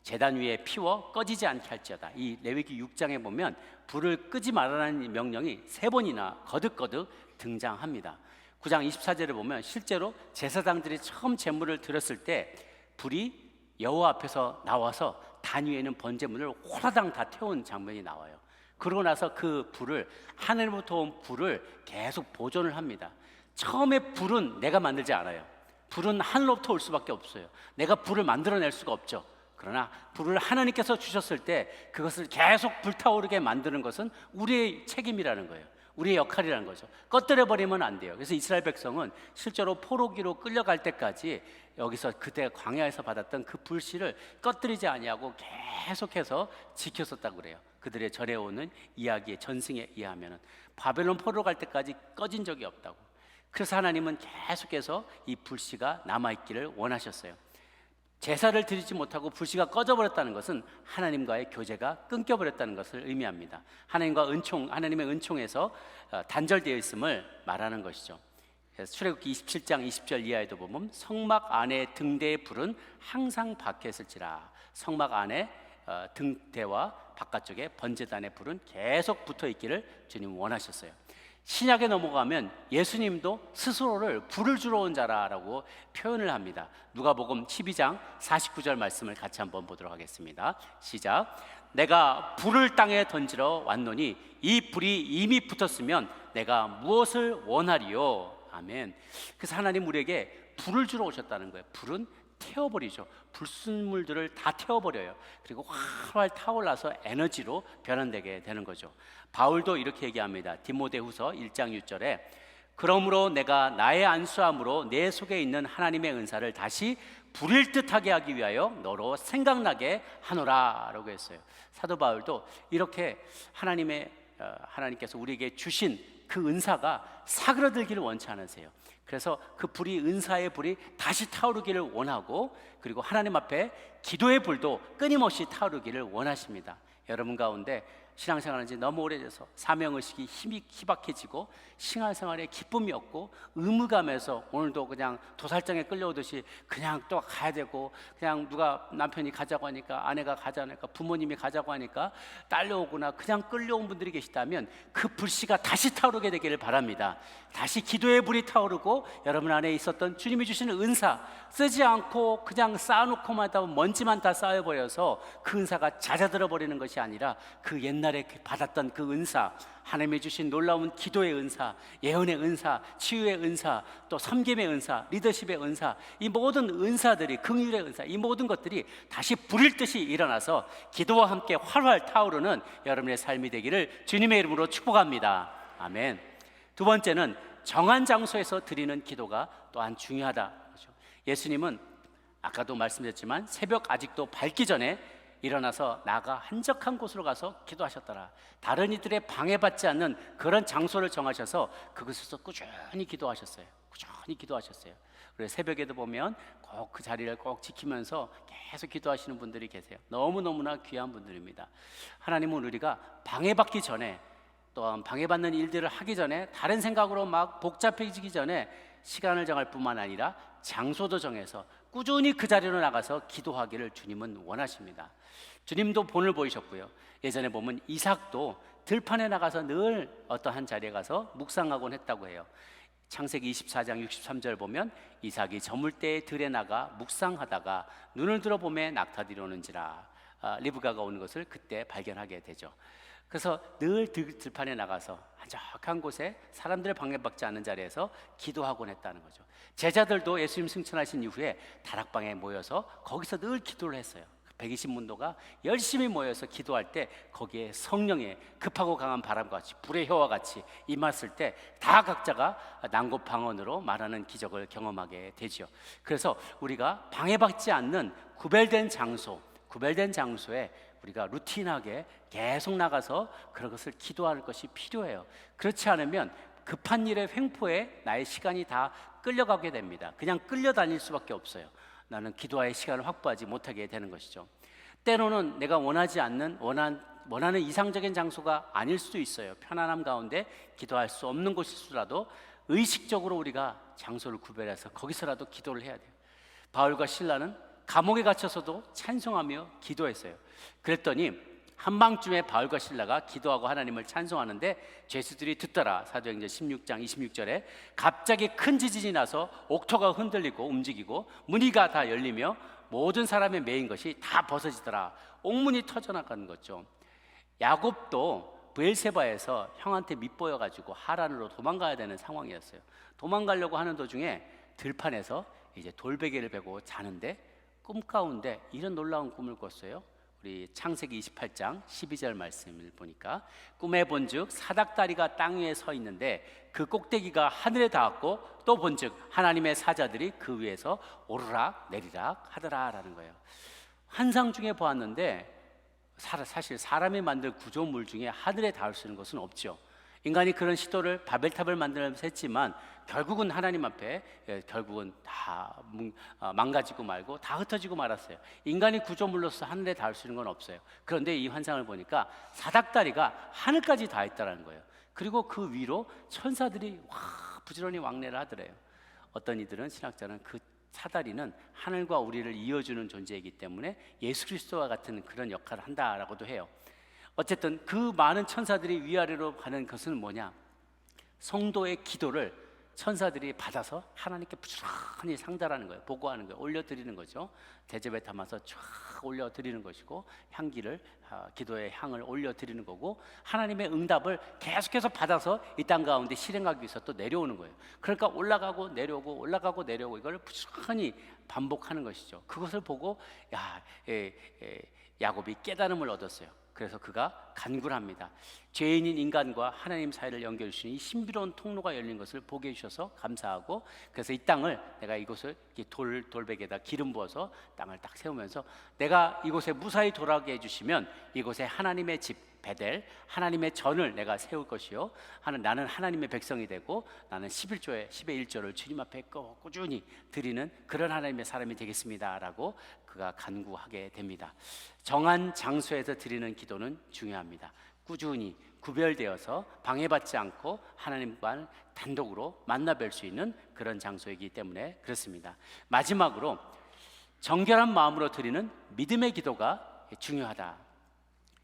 제단 위에 피워 꺼지지 않게 할지어다. 이 레위기 6장에 보면 불을 끄지 말라는 명령이 3번이나 거듭거듭 등장합니다. 9장 24절에 보면 실제로 제사장들이 처음 제물을 드렸을 때 불이 여호와 앞에서 나와서 단 위에는 번제물을 호라당 다 태운 장면이 나와요. 그러고 나서 그 불을, 하늘부터 온 불을 계속 보존을 합니다. 처음에 불은 내가 만들지 않아요. 불은 하늘로부터 올 수밖에 없어요. 내가 불을 만들어낼 수가 없죠. 그러나 불을 하나님께서 주셨을 때 그것을 계속 불타오르게 만드는 것은 우리의 책임이라는 거예요. 우리의 역할이라는 거죠. 꺼뜨려 버리면 안 돼요. 그래서 이스라엘 백성은 실제로 포로기로 끌려갈 때까지 여기서 그때 광야에서 받았던 그 불씨를 꺼뜨리지 아니하고 계속해서 지켰었다고 그래요. 그들의 절에 오는 이야기의 전승에 의하면은 바벨론 포로로 갈 때까지 꺼진 적이 없다고. 그래서 하나님은 계속해서 이 불씨가 남아있기를 원하셨어요. 제사를 드리지 못하고 불씨가 꺼져버렸다는 것은 하나님과의 교제가 끊겨버렸다는 것을 의미합니다. 하나님의 은총에서 단절되어 있음을 말하는 것이죠. 그래서 출애굽기 27장 20절 이하에도 보면 성막 안에 등대의 불은 항상 박혀 있을지라. 성막 안에 등대와 바깥쪽에 번제단의 불은 계속 붙어 있기를 주님 원하셨어요. 신약에 넘어가면 예수님도 스스로를 불을 주러 온 자라라고 표현을 합니다. 누가복음 12장 49절 말씀을 같이 한번 보도록 하겠습니다. 시작. 내가 불을 땅에 던지러 왔노니 이 불이 이미 붙었으면 내가 무엇을 원하리요. 아멘. 그래서 하나님 우리에게 불을 주러 오셨다는 거예요. 불은 태워버리죠. 불순물들을 다 태워버려요. 그리고 활활 타올라서 에너지로 변환되게 되는 거죠. 바울도 이렇게 얘기합니다. 디모데후서 1장 6절에 그러므로 내가 나의 안수함으로 내 속에 있는 하나님의 은사를 다시 불일 듯하게 하기 위하여 너로 생각나게 하노라 라고 했어요. 사도 바울도 이렇게 하나님께서 우리에게 주신 그 은사가 사그라들기를 원치 않으세요. 그래서 그 불이, 은사의 불이 다시 타오르기를 원하고, 그리고 하나님 앞에 기도의 불도 끊임없이 타오르기를 원하십니다. 여러분 가운데 신앙생활한 지 너무 오래돼서 사명의식이 희박해지고 신앙생활에 기쁨이 없고 의무감에서 오늘도 그냥 도살장에 끌려오듯이 그냥 또 가야 되고, 그냥 누가 남편이 가자고 하니까, 아내가 가자고 하니까, 부모님이 가자고 하니까 딸려오거나 그냥 끌려온 분들이 계시다면 그 불씨가 다시 타오르게 되기를 바랍니다. 다시 기도의 불이 타오르고 여러분 안에 있었던 주님이 주시는 은사, 쓰지 않고 그냥 쌓아놓고만 하다 보면 먼지만 다 쌓여버려서 그 은사가 잦아들어 버리는 것이 아니라 그 옛날에 받았던 그 은사, 하나님이 주신 놀라운 기도의 은사, 예언의 은사, 치유의 은사, 또 섬김의 은사, 리더십의 은사, 이 모든 은사들이, 긍휼의 은사, 이 모든 것들이 다시 불일 듯이 일어나서 기도와 함께 활활 타오르는 여러분의 삶이 되기를 주님의 이름으로 축복합니다. 아멘. 두 번째는 정한 장소에서 드리는 기도가 또한 중요하다. 예수님은 아까도 말씀드렸지만 새벽 아직도 밝기 전에 일어나서 나가 한적한 곳으로 가서 기도하셨더라. 다른 이들의 방해받지 않는 그런 장소를 정하셔서 그곳에서 꾸준히 기도하셨어요. 그래서 새벽에도 보면 꼭 그 자리를 꼭 지키면서 계속 기도하시는 분들이 계세요. 너무너무나 귀한 분들입니다. 하나님은 우리가 방해받기 전에, 또한 방해받는 일들을 하기 전에, 다른 생각으로 막 복잡해지기 전에 시간을 정할 뿐만 아니라 장소도 정해서 꾸준히 그 자리로 나가서 기도하기를 주님은 원하십니다. 주님도 본을 보이셨고요. 예전에 보면 이삭도 들판에 나가서 늘 어떠한 자리에 가서 묵상하곤 했다고 해요. 창세기 24장 63절 보면 이삭이 저물 때에 들에 나가 묵상하다가 눈을 들어 보매 낙타들이 오는지라, 리브가가 오는 것을 그때 발견하게 되죠. 그래서 늘 들판에 나가서 한적한 곳에 사람들의 방해받지 않는 자리에서 기도하곤 했다는 거죠. 제자들도 예수님 승천하신 이후에 다락방에 모여서 거기서 늘 기도를 했어요. 120문도가 열심히 모여서 기도할 때 거기에 성령의 급하고 강한 바람과 같이 불의 혀와 같이 임했을 때 다 각자가 난고방언으로 말하는 기적을 경험하게 되죠. 그래서 우리가 방해받지 않는 구별된 장소에 우리가 루틴하게 계속 나가서 그런 것을 기도할 것이 필요해요. 그렇지 않으면 급한 일의 횡포에 나의 시간이 다 끌려가게 됩니다. 그냥 끌려다닐 수밖에 없어요. 나는 기도의 시간을 확보하지 못하게 되는 것이죠. 때로는 내가 원하는 이상적인 장소가 아닐 수도 있어요. 편안함 가운데 기도할 수 없는 곳일수라도 의식적으로 우리가 장소를 구별해서 거기서라도 기도를 해야 돼요. 바울과 신라는 감옥에 갇혀서도 찬송하며 기도했어요. 그랬더니 한밤중에 바울과 신라가 기도하고 하나님을 찬송하는데 죄수들이 듣더라. 사도행전 16장 26절에 갑자기 큰 지진이 나서 옥토가 흔들리고 움직이고 문이가 다 열리며 모든 사람의 매인 것이 다 벗어지더라. 옥문이 터져나가는 거죠. 야곱도 브엘세바에서 형한테 밑보여가지고 하란으로 도망가야 되는 상황이었어요. 도망가려고 하는 도중에 들판에서 이제 돌베개를 베고 자는데 꿈 가운데 이런 놀라운 꿈을 꿨어요. 우리 창세기 28장 12절 말씀을 보니까 꿈에 본즉 사닥다리가 땅 위에 서 있는데 그 꼭대기가 하늘에 닿았고 또 본즉 하나님의 사자들이 그 위에서 오르락 내리락 하더라라는 거예요. 환상 중에 보았는데 사실 사람이 만들 구조물 중에 하늘에 닿을 수 있는 것은 없죠. 인간이 그런 시도를 바벨탑을 만들면서 했지만 결국은 하나님 앞에 결국은 다 망가지고 말고 다 흩어지고 말았어요. 인간이 구조물로서 하늘에 닿을 수 있는 건 없어요. 그런데 이 환상을 보니까 사닥다리가 하늘까지 닿아 있다는 거예요. 그리고 그 위로 천사들이 부지런히 왕래를 하더래요. 어떤 이들은 신학자는 그 사다리는 하늘과 우리를 이어주는 존재이기 때문에 예수 그리스도와 같은 그런 역할을 한다라고도 해요. 어쨌든 그 많은 천사들이 위아래로 가는 것은 뭐냐? 성도의 기도를 천사들이 받아서 하나님께 부지런히 상달하는 거예요. 보고하는 거예요. 올려드리는 거죠. 대접에 담아서 쫙 올려드리는 것이고 향기를 기도의 향을 올려드리는 거고 하나님의 응답을 계속해서 받아서 이 땅 가운데 실행하기 위해서 또 내려오는 거예요. 그러니까 올라가고 내려오고 올라가고 내려오고 이걸 부지런히 반복하는 것이죠. 그것을 보고 야곱이 깨달음을 얻었어요. 그래서 그가 간구합니다. 죄인인 인간과 하나님 사이를 연결해 주시는 이 신비로운 통로가 열린 것을 보게 해주셔서 감사하고 그래서 이 땅을 내가 이곳을 돌베개에다 기름 부어서 땅을 딱 세우면서 내가 이곳에 무사히 돌아오게 해주시면 이곳에 하나님의 집 베델 하나님의 전을 내가 세울 것이요 나는 하나님의 백성이 되고 나는 11조의 10의 1조를 주님 앞에 꾸준히 드리는 그런 하나님의 사람이 되겠습니다 라고 그가 간구하게 됩니다. 정한 장소에서 드리는 기도는 중요합니다. 꾸준히 구별되어서 방해받지 않고 하나님과 단독으로 만나 뵐 수 있는 그런 장소이기 때문에 그렇습니다. 마지막으로 정결한 마음으로 드리는 믿음의 기도가 중요하다.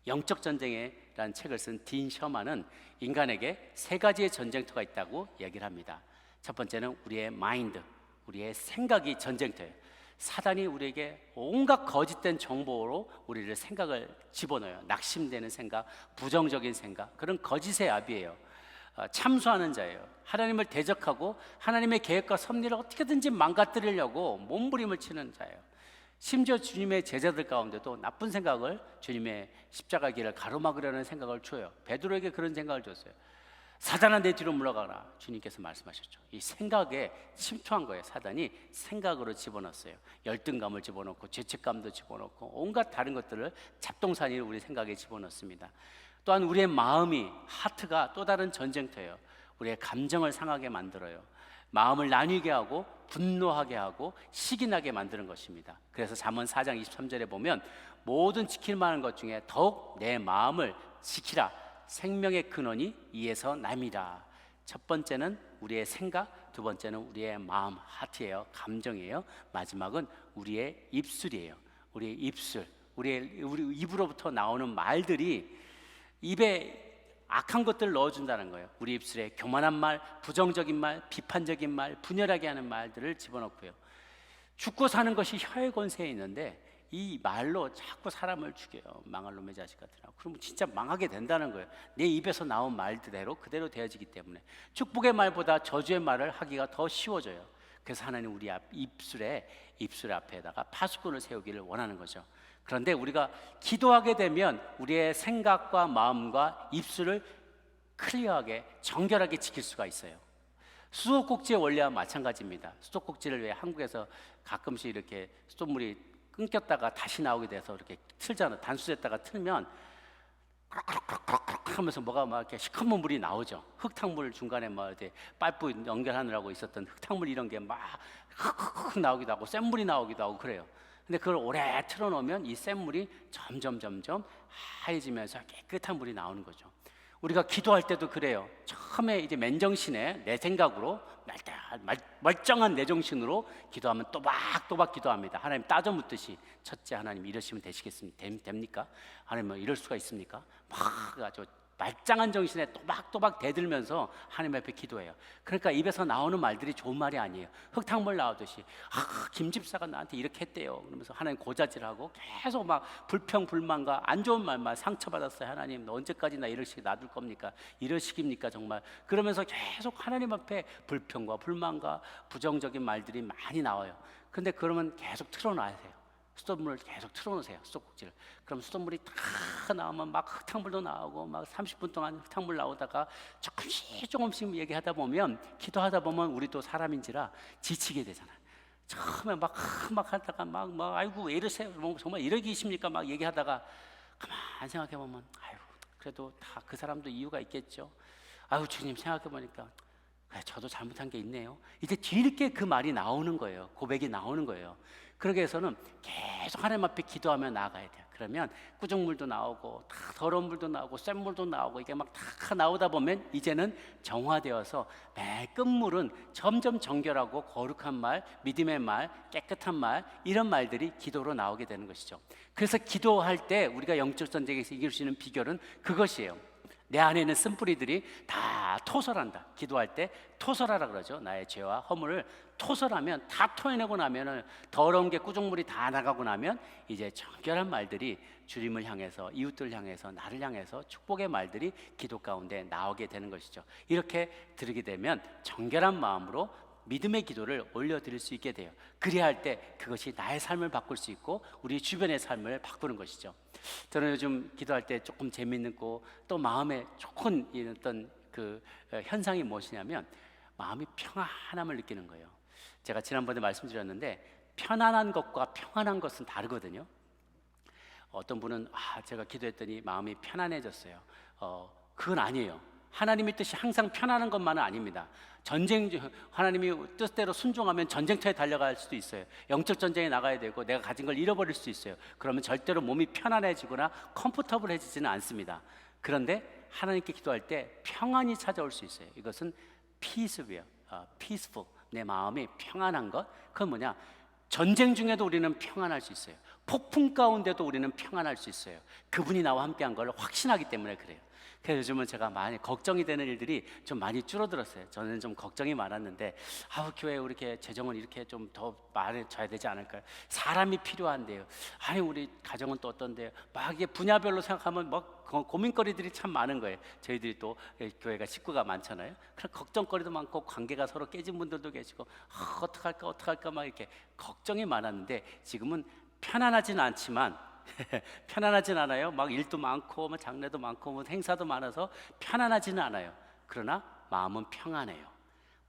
영적 전쟁이라는 책을 쓴 딘 셔만은 인간에게 세 가지의 전쟁터가 있다고 얘기를 합니다. 첫 번째는 우리의 마인드, 우리의 생각이 전쟁터예요. 사단이 우리에게 온갖 거짓된 정보로 우리를 생각을 집어넣어요. 낙심되는 생각, 부정적인 생각, 그런 거짓의 압이에요. 참수하는 자예요. 하나님을 대적하고 하나님의 계획과 섭리를 어떻게든지 망가뜨리려고 몸부림을 치는 자예요. 심지어 주님의 제자들 가운데도 나쁜 생각을 주님의 십자가 길을 가로막으려는 생각을 줘요. 베드로에게 그런 생각을 줬어요. 사단아 내 뒤로 물러가라. 주님께서 말씀하셨죠. 이 생각에 침투한 거예요. 사단이 생각으로 집어넣었어요. 열등감을 집어넣고 죄책감도 집어넣고 온갖 다른 것들을 잡동사니를 우리 생각에 집어넣습니다. 또한 우리의 마음이 하트가 또 다른 전쟁터예요. 우리의 감정을 상하게 만들어요. 마음을 나뉘게 하고 분노하게 하고 시기나게 만드는 것입니다. 그래서 잠언 4장 23절에 보면 모든 지킬 만한 것 중에 더욱 내 마음을 지키라. 생명의 근원이 이에서 납니다. 첫 번째는 우리의 생각, 두 번째는 우리의 마음, 하트예요. 감정이에요. 마지막은 우리의 입술이에요. 우리의 입술, 우리 입으로부터 나오는 말들이 입에 악한 것들을 넣어준다는 거예요. 우리 입술에 교만한 말, 부정적인 말, 비판적인 말, 분열하게 하는 말들을 집어넣고요. 죽고 사는 것이 혀의 권세에 있는데 이 말로 자꾸 사람을 죽여요. 망할 놈의 자식 같으라고. 그러면 진짜 망하게 된다는 거예요. 내 입에서 나온 말대로 그대로 되어지기 때문에 축복의 말보다 저주의 말을 하기가 더 쉬워져요. 그래서 하나님 우리 입술 앞에다가 파수꾼을 세우기를 원하는 거죠. 그런데 우리가 기도하게 되면 우리의 생각과 마음과 입술을 클리어하게 정결하게 지킬 수가 있어요. 수도꼭지의 원리와 마찬가지입니다. 수도꼭지를 왜 한국에서 가끔씩 이렇게 수돗물이 끊겼다가 다시 나오게 돼서 이렇게 틀잖아. 단수됐다가 틀면 하면서 뭐가 막 이렇게 시커먼 물이 나오죠. 흙탕물 중간에 뭐 이제 파이프 연결하느라고 있었던 흙탕물 이런 게 막 흑 나오기도 하고 센 물이 나오기도 하고 그래요. 근데 그걸 오래 틀어놓으면 이 센 물이 점점 하얘지면서 깨끗한 물이 나오는 거죠. 우리가 기도할 때도 그래요. 처음에 이제 맨정신에 내 생각으로 멀쩡한 내 정신으로 기도하면 또박또박 기도합니다. 하나님 따져 묻듯이 첫째 하나님 이러시면 됩니까? 하나님 뭐 이럴 수가 있습니까? 막 아주 말짱한 정신에 또박또박 대들면서 하나님 앞에 기도해요. 그러니까 입에서 나오는 말들이 좋은 말이 아니에요. 흙탕물 나오듯이 김 집사가 나한테 이렇게 했대요. 그러면서 하나님 고자질하고 계속 막 불평불만과 안 좋은 말만 상처받았어요. 하나님 너 언제까지나 이럴 식 놔둘 겁니까? 이럴 식입니까 정말? 그러면서 계속 하나님 앞에 불평과 불만과 부정적인 말들이 많이 나와요. 근데 그러면 계속 틀어놔야 돼요. 수돗물을 계속 틀어놓으세요. 수도꼭지를. 그럼 수돗물이 다 나오면 막 흙탕물도 나오고 막 30분 동안 흙탕물 나오다가 조금씩 얘기하다 보면 기도하다 보면 우리도 사람인지라 지치게 되잖아요. 처음에 막 하다가 막 아이고 왜 이러세요? 정말 이러기십니까? 막 얘기하다가 가만 생각해 보면 아이고 그래도 다 그 사람도 이유가 있겠죠. 아유 주님 생각해 보니까 저도 잘못한 게 있네요. 이제 뒤늦게 그 말이 나오는 거예요. 고백이 나오는 거예요. 그러기 위해서는 계속 하나님 앞에 기도하며 나아가야 돼요. 그러면 꾸중물도 나오고 다 더러운 물도 나오고 센 물도 나오고 이게 막 다 나오다 보면 이제는 정화되어서 매 끝물은 점점 정결하고 거룩한 말, 믿음의 말, 깨끗한 말 이런 말들이 기도로 나오게 되는 것이죠. 그래서 기도할 때 우리가 영적 전쟁에서 이길 수 있는 비결은 그것이에요. 내 안에 있는 쓴뿌리들이 다 토설한다. 기도할 때 토설하라 그러죠. 나의 죄와 허물을 토설하면 다 토해내고 나면은 더러운 게 꾸중물이 다 나가고 나면 이제 정결한 말들이 주님을 향해서 이웃들을 향해서 나를 향해서 축복의 말들이 기도 가운데 나오게 되는 것이죠. 이렇게 드리게 되면 정결한 마음으로 믿음의 기도를 올려드릴 수 있게 돼요. 그래야 할 때 그것이 나의 삶을 바꿀 수 있고 우리 주변의 삶을 바꾸는 것이죠. 저는 요즘 기도할 때 조금 재미있고 또 마음에 좋은 어떤 그 현상이 무엇이냐면 마음이 평안함을 느끼는 거예요. 제가 지난번에 말씀드렸는데 편안한 것과 평안한 것은 다르거든요. 어떤 분은 제가 기도했더니 마음이 편안해졌어요. 그건 아니에요. 하나님의 뜻이 항상 편안한 것만은 아닙니다. 하나님이 뜻대로 순종하면 전쟁터에 달려갈 수도 있어요. 영적 전쟁에 나가야 되고 내가 가진 걸 잃어버릴 수도 있어요. 그러면 절대로 몸이 편안해지거나 컴포터블해지지는 않습니다. 그런데 하나님께 기도할 때 평안이 찾아올 수 있어요. 이것은 peaceful, 내 마음이 평안한 것. 그건 뭐냐? 전쟁 중에도 우리는 평안할 수 있어요. 폭풍 가운데도 우리는 평안할 수 있어요. 그분이 나와 함께한 걸 확신하기 때문에 그래요. 그래서 요즘은 제가 많이 걱정이 되는 일들이 좀 많이 줄어들었어요. 저는 좀 걱정이 많았는데 교회 이렇게 재정은 이렇게 좀 더 많아져야 되지 않을까요? 사람이 필요한데요. 우리 가정은 또 어떤데요? 막 이게 분야별로 생각하면 막 고민거리들이 참 많은 거예요. 저희들이 또 교회가 식구가 많잖아요. 그런 걱정거리도 많고 관계가 서로 깨진 분들도 계시고 어떡할까 막 이렇게 걱정이 많았는데 지금은 편안하진 않지만 편안하진 않아요. 막 일도 많고 장례도 많고 행사도 많아서 편안하지는 않아요. 그러나 마음은 평안해요.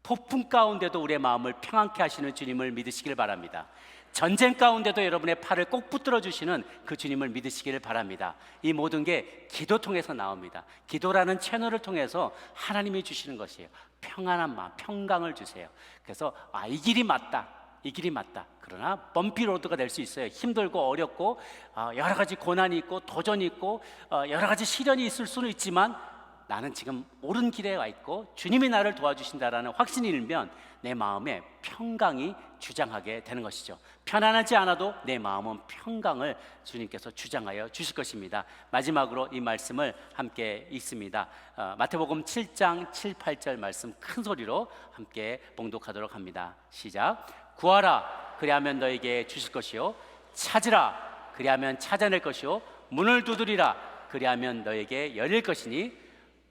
폭풍 가운데도 우리의 마음을 평안케 하시는 주님을 믿으시길 바랍니다. 전쟁 가운데도 여러분의 팔을 꼭 붙들어 주시는 그 주님을 믿으시기를 바랍니다. 이 모든 게 기도 통해서 나옵니다. 기도라는 채널을 통해서 하나님이 주시는 것이에요. 평안한 마음, 평강을 주세요. 그래서 이 길이 맞다. 그러나 범피 로드가 될 수 있어요. 힘들고 어렵고 여러 가지 고난이 있고 도전이 있고 여러 가지 시련이 있을 수는 있지만 나는 지금 옳은 길에 와 있고 주님이 나를 도와주신다라는 확신이 일면 내 마음에 평강이 주장하게 되는 것이죠. 편안하지 않아도 내 마음은 평강을 주님께서 주장하여 주실 것입니다. 마지막으로 이 말씀을 함께 읽습니다. 마태복음 7장 7, 8절 말씀 큰 소리로 함께 봉독하도록 합니다. 시작. 구하라 그리하면 너에게 주실 것이요 찾으라 그리하면 찾아낼 것이요 문을 두드리라 그리하면 너에게 열릴 것이니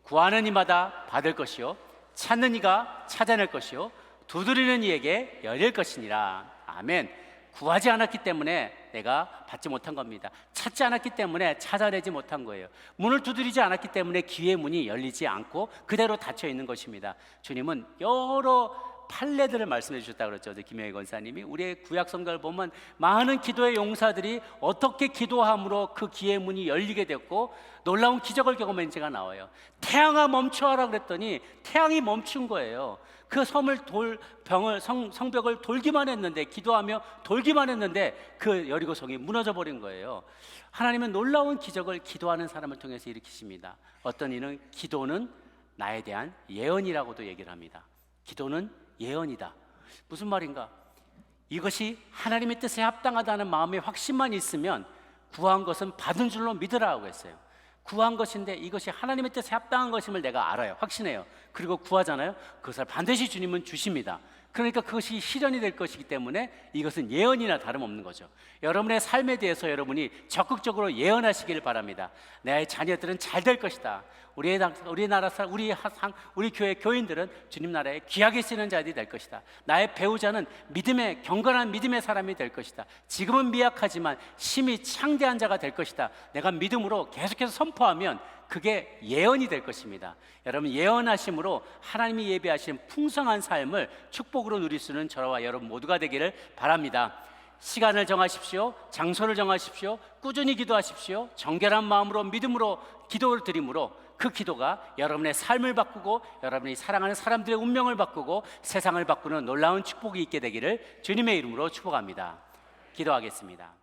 구하는 이마다 받을 것이요 찾는 이가 찾아낼 것이요 두드리는 이에게 열릴 것이니라. 아멘. 구하지 않았기 때문에 내가 받지 못한 겁니다. 찾지 않았기 때문에 찾아내지 못한 거예요. 문을 두드리지 않았기 때문에 기회의 문이 열리지 않고 그대로 닫혀 있는 것입니다. 주님은 여러 판례들을 말씀해 주셨다고 그랬죠. 김영희 권사님이 우리의 구약 성경을 보면 많은 기도의 용사들이 어떻게 기도함으로 그 기회의 문이 열리게 됐고 놀라운 기적을 경험한 지가 나와요. 태양아 멈춰라 그랬더니 태양이 멈춘 거예요. 그 성벽을 돌기만 했는데, 기도하며 돌기만 했는데 그 여리고성이 무너져 버린 거예요. 하나님은 놀라운 기적을 기도하는 사람을 통해서 일으키십니다. 어떤 이는 기도는 나에 대한 예언이라고도 얘기를 합니다. 기도는 예언이다. 무슨 말인가? 이것이 하나님의 뜻에 합당하다는 마음의 확신만 있으면 구한 것은 받은 줄로 믿으라고 했어요. 구한 것인데 이것이 하나님의 뜻에 합당한 것임을 내가 알아요. 확신해요. 그리고 구하잖아요. 그것을 반드시 주님은 주십니다. 그러니까 그것이 실현이 될 것이기 때문에 이것은 예언이나 다름없는 거죠. 여러분의 삶에 대해서 여러분이 적극적으로 예언하시길 바랍니다. 내 자녀들은 잘 될 것이다. 우리나라 사람, 우리 교회 교인들은 주님 나라에 귀하게 쓰는 자들이 될 것이다. 나의 배우자는 경건한 믿음의 사람이 될 것이다. 지금은 미약하지만 심히 창대한 자가 될 것이다. 내가 믿음으로 계속해서 선포하면 그게 예언이 될 것입니다. 여러분, 예언하심으로 하나님이 예비하신 풍성한 삶을 축복으로 누릴 수 있는 저와 여러분 모두가 되기를 바랍니다. 시간을 정하십시오. 장소를 정하십시오. 꾸준히 기도하십시오. 정결한 마음으로 믿음으로 기도를 드림으로 그 기도가 여러분의 삶을 바꾸고 여러분이 사랑하는 사람들의 운명을 바꾸고 세상을 바꾸는 놀라운 축복이 있게 되기를 주님의 이름으로 축복합니다. 기도하겠습니다.